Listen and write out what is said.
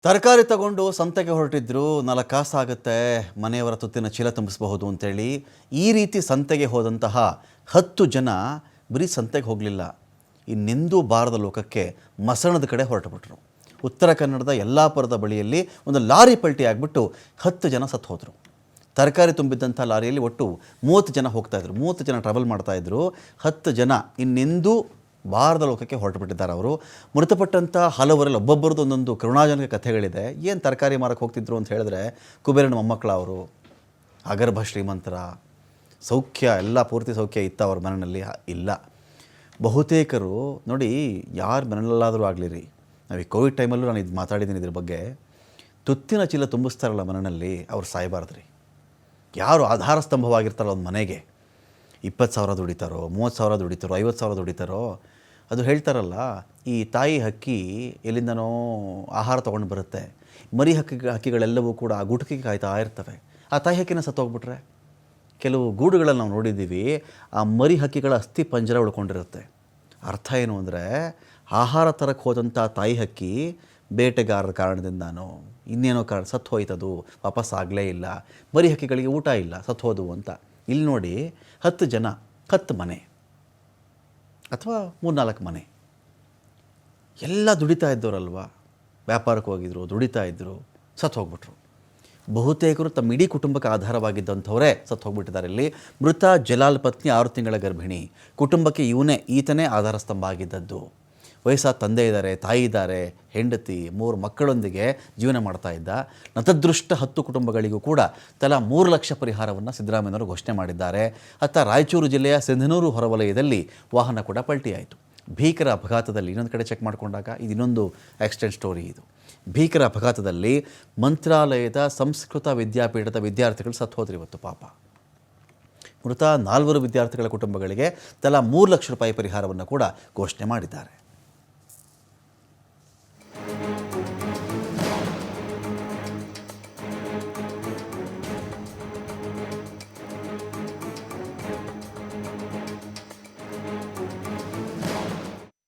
ತರಕಾರಿ ತಗೊಂಡು ಸಂತೆಗೆ ಹೊರಟಿದ್ರು 4 ಕಾಸು ಆಗುತ್ತೆ, ಮನೆಯವರ ತುತ್ತಿನ ಚೀಲ ತುಂಬಿಸಬಹುದು ಅಂತೇಳಿ ಈ ರೀತಿ ಸಂತೆಗೆ ಹೋದಂತಹ 10 ಜನ ಬರೀ ಸಂತೆಗೆ ಹೋಗಲಿಲ್ಲ, ಇನ್ನೆಂದೂ ಬಾರದ ಲೋಕಕ್ಕೆ ಮಸಣದ ಕಡೆ ಹೊರಟುಬಿಟ್ರು. ಉತ್ತರ ಕನ್ನಡದ ಯಲ್ಲಾಪುರದ ಬಳಿಯಲ್ಲಿ ಒಂದು ಲಾರಿ ಪಲ್ಟಿ ಆಗಿಬಿಟ್ಟು 10 ಜನ ಸತ್ತು ಹೋದರು. ತರಕಾರಿ ತುಂಬಿದ್ದಂಥ ಲಾರಿಯಲ್ಲಿ ಒಟ್ಟು 30 ಜನ ಹೋಗ್ತಾಯಿದ್ರು, 30 ಜನ ಟ್ರಾವೆಲ್ ಮಾಡ್ತಾಯಿದ್ರು. 10 ಜನ ಇನ್ನೆಂದೂ ಬಾರದ ಲೋಕಕ್ಕೆ ಹೊರಟುಬಿಟ್ಟಿದ್ದಾರೆ. ಅವರು ಮೃತಪಟ್ಟಂಥ ಹಲವರಲ್ಲಿ ಒಬ್ಬೊಬ್ಬರದ್ದು ಒಂದೊಂದು ಕರುಣಾಜನಕ ಕಥೆಗಳಿದೆ. ಏನು ತರಕಾರಿ ಮಾರಕ್ಕೆ ಹೋಗ್ತಿದ್ರು ಅಂತ ಹೇಳಿದ್ರೆ, ಕುಬೇರನ ಮೊಮ್ಮಕ್ಕಳ ಅವರು, ಅಗರ್ಭ ಶ್ರೀಮಂತರ, ಸೌಖ್ಯ ಎಲ್ಲ ಪೂರ್ತಿ ಸೌಖ್ಯ ಇತ್ತು ಅವ್ರ ಮನೆಯಲ್ಲಿ ಇಲ್ಲ. ಬಹುತೇಕರು ನೋಡಿ, ಯಾರು ಮನೆಯಲ್ಲಾದರೂ ಆಗಲಿರಿ, ನಾವು ಈ ಕೋವಿಡ್ ಟೈಮಲ್ಲೂ ನಾನು ಇದು ಮಾತಾಡಿದ್ದೀನಿ ಇದ್ರ ಬಗ್ಗೆ, ತುತ್ತಿನ ಚೀಲ ತುಂಬಿಸ್ತಾರಲ್ಲ ಮನೆಯಲ್ಲಿ, ಅವ್ರು ಸಾಯಬಾರ್ದ್ರಿ. ಯಾರು ಆಧಾರ ಸ್ತಂಭವಾಗಿರ್ತಾರೋ ಒಂದು ಮನೆಗೆ 20,000 ದುಡಿತಾರೋ, 30,000 ದುಡಿತಾರೋ, 50,000 ದುಡಿತಾರೋ, ಅದು ಹೇಳ್ತಾರಲ್ಲ, ಈ ತಾಯಿ ಹಕ್ಕಿ ಎಲ್ಲಿಂದನೋ ಆಹಾರ ತೊಗೊಂಡು ಬರುತ್ತೆ, ಮರಿ ಹಕ್ಕಿಗಳೆಲ್ಲವೂ ಕೂಡ ಆ ಗುಟುಕಿಗೆ ಕಾಯ್ತಾ ಇರ್ತವೆ. ಆ ತಾಯಿ ಹಕ್ಕಿನ ಸತ್ತೋಗ್ಬಿಟ್ರೆ, ಕೆಲವು ಗೂಡುಗಳಲ್ಲಿ ನಾವು ನೋಡಿದ್ದೀವಿ, ಆ ಮರಿ ಹಕ್ಕಿಗಳ ಅಸ್ಥಿ ಪಂಜರ ಉಳ್ಕೊಂಡಿರುತ್ತೆ. ಅರ್ಥ ಏನು ಅಂದರೆ, ಆಹಾರ ತರಕ್ಕೆ ಹೋದಂಥ ತಾಯಿ ಹಕ್ಕಿ ಬೇಟೆಗಾರರ ಕಾರಣದಿಂದಾನೋ ಇನ್ನೇನೋ ಕಾರಣ ಸತ್ತು ಹೋಯ್ತದು, ವಾಪಸ್ ಆಗಲೇ ಇಲ್ಲ, ಮರಿ ಹಕ್ಕಿಗಳಿಗೆ ಊಟ ಇಲ್ಲ, ಸತ್ತು ಹೋದವು ಅಂತ. ಇಲ್ಲಿ ನೋಡಿ, 10 ಜನ 10 ಮನೆ ಅಥವಾ 3-4 ಮನೆ, ಎಲ್ಲ ದುಡಿತಾ ಇದ್ದವರಲ್ವ, ವ್ಯಾಪಾರಕ್ಕೆ ಹೋಗಿದ್ರು, ದುಡಿತಾ ಇದ್ದರು, ಸತ್ತು ಹೋಗ್ಬಿಟ್ರು. ಬಹುತೇಕರು ತಮ್ಮ ಇಡೀ ಕುಟುಂಬಕ್ಕೆ ಆಧಾರವಾಗಿದ್ದಂಥವರೇ ಸತ್ತು ಹೋಗ್ಬಿಟ್ಟಿದ್ದಾರೆ. ಇಲ್ಲಿ ಮೃತ ಜಲಾಲ್ ಪತ್ನಿ 6 ತಿಂಗಳ ಗರ್ಭಿಣಿ, ಕುಟುಂಬಕ್ಕೆ ಈತನೇ ಆಧಾರ ಸ್ತಂಭ ಆಗಿದ್ದದ್ದು. ವಯಸ್ಸಾದ ತಂದೆ ಇದ್ದಾರೆ, ತಾಯಿ ಇದ್ದಾರೆ, ಹೆಂಡತಿ, 3 ಮಕ್ಕಳೊಂದಿಗೆ ಜೀವನ ಮಾಡ್ತಾ ಇದ್ದ. ನತದೃಷ್ಟ 10 ಕುಟುಂಬಗಳಿಗೂ ಕೂಡ ತಲಾ 3 ಲಕ್ಷ ಪರಿಹಾರವನ್ನು ಸಿದ್ದರಾಮಯ್ಯನವರು ಘೋಷಣೆ ಮಾಡಿದ್ದಾರೆ. ಅತ್ತ ರಾಯಚೂರು ಜಿಲ್ಲೆಯ ಸಿಂಧನೂರು ಹೊರವಲಯದಲ್ಲಿ ವಾಹನ ಕೂಡ ಪಲ್ಟಿಯಾಯಿತು. ಭೀಕರ ಅಪಘಾತದಲ್ಲಿ, ಇನ್ನೊಂದು ಕಡೆ ಚೆಕ್ ಮಾಡಿಕೊಂಡಾಗ ಇದು ಇನ್ನೊಂದು ಆಕ್ಸಿಡೆಂಟ್ ಸ್ಟೋರಿ. ಇದು ಭೀಕರ ಅಪಘಾತದಲ್ಲಿ ಮಂತ್ರಾಲಯದ ಸಂಸ್ಕೃತ ವಿದ್ಯಾಪೀಠದ ವಿದ್ಯಾರ್ಥಿಗಳು ಸತ್ತು ಹೋದ್ರು ಇವತ್ತು. ಪಾಪ, ಮೃತ 4 ವಿದ್ಯಾರ್ಥಿಗಳ ಕುಟುಂಬಗಳಿಗೆ ತಲಾ 3 ಲಕ್ಷ ರೂಪಾಯಿ ಪರಿಹಾರವನ್ನು ಕೂಡ ಘೋಷಣೆ ಮಾಡಿದ್ದಾರೆ.